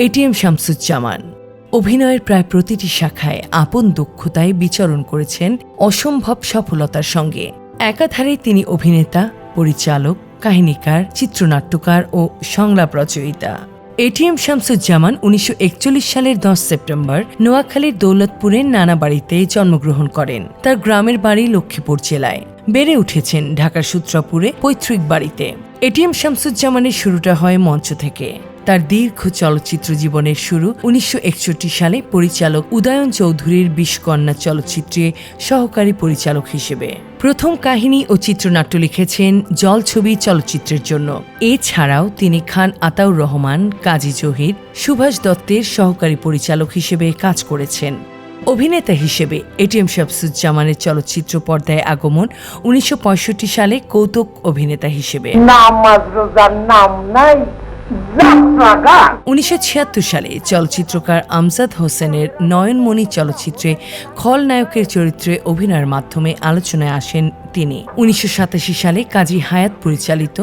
ATM Shamsuzzaman অভিনয়ের প্রায় প্রতিটি শাখায় আপন দক্ষতায় বিচরণ করেছেন অসম্ভব সফলতার সঙ্গে। একাধারে তিনি অভিনেতা, পরিচালক, কাহিনীকার, চিত্রনাট্যকার ও সংলাপ রচয়িতা। এটিএম শামসুজ্জামান 1941 সালের 10 সেপ্টেম্বর নোয়াখালীর দৌলতপুরের নানাবাড়িতে জন্মগ্রহণ করেন। তার গ্রামের বাড়ি লক্ষ্মীপুর জেলায়। বেড়ে উঠেছেন ঢাকার সূত্রাপুরে পৈতৃক বাড়িতে। এটিএম শামসুজ্জামানের শুরুটা হয় মঞ্চ থেকে। তার দীর্ঘ চলচ্চিত্র জীবনের শুরু 1961 সালে পরিচালক উদয়ন চৌধুরীর বিষকন্যা চলচ্চিত্রে সহকারী পরিচালক হিসেবে। প্রথম কাহিনী ও চিত্রনাট্য লিখেছেন জলছবি চলচ্চিত্রের জন্য। এছাড়াও তিনি খান আতাউর রহমান, কাজী জহির, সুভাষ দত্তের সহকারী পরিচালক হিসেবে কাজ করেছেন। অভিনেতা হিসেবে এটিএম শামসুজ্জামানের চলচ্চিত্র পর্দায় আগমন 1965 সালে কৌতুক অভিনেতা হিসেবে। 1976 সালে চলচ্চিত্রকার আমজাদ হোসেনের নয়নমণি চলচ্চিত্রে খলনায়কের চরিত্রে অভিনয়ের মাধ্যমে আলোচনায় আসেন তিনি। 1987 সালে কাজী হায়াত পরিচালিত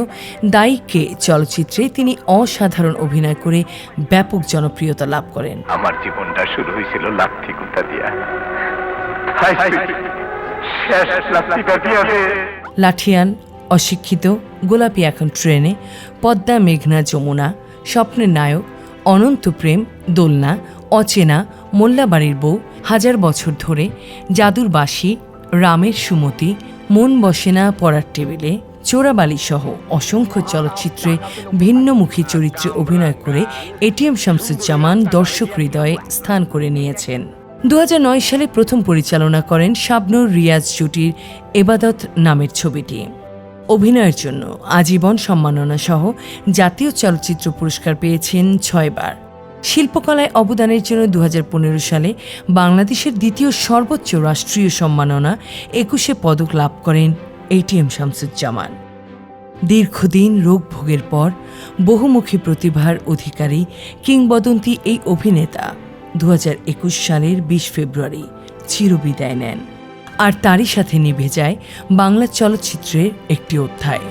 দায়ীকে চলচ্চিত্রে তিনি অসাধারণ অভিনয় করে ব্যাপক জনপ্রিয়তা লাভ করেন। আমার জীবনটা শুরু হয়েছিল লাঠি কুটা দিয়া। লাঠিয়ান, অশিক্ষিত, গোলাপি এখন ট্রেনে, পদ্মা মেঘনা যমুনা, স্বপ্নের নায়ক, অনন্ত প্রেম, দোলনা, অচেনা, মোল্লাবাড়ির বউ, হাজার বছর ধরে, জাদুর বাঁশি, রামের সুমতি, মন বসে না পড়ার টেবিলে, চোরাবালি সহ অসংখ্য চলচ্চিত্রে ভিন্নমুখী চরিত্রে অভিনয় করে এটিএম শামসুজ্জামান দর্শক হৃদয়ে স্থান করে নিয়েছেন। 2009 সালে প্রথম পরিচালনা করেন শাবনূর রিয়াজ জুটির এবাদত নামের ছবিটি। অভিনয়ের জন্য আজীবন সম্মাননা সহ জাতীয় চলচ্চিত্র পুরস্কার পেয়েছেন 6 বার। শিল্পকলায় অবদানের জন্য 2015 সালে বাংলাদেশের দ্বিতীয় সর্বোচ্চ রাষ্ট্রীয় সম্মাননা 21 পদক লাভ করেন এটিএম শামসুজ্জামান। দীর্ঘদিন রোগ ভোগের পর বহুমুখী প্রতিভার অধিকারী কিংবদন্তি এই অভিনেতা 2021 সালের 20 ফেব্রুয়ারি চিরবিদায় নেন। আর তারই সাথে নিভে যায় বাংলা চলচ্চিত্রের একটি অধ্যায়।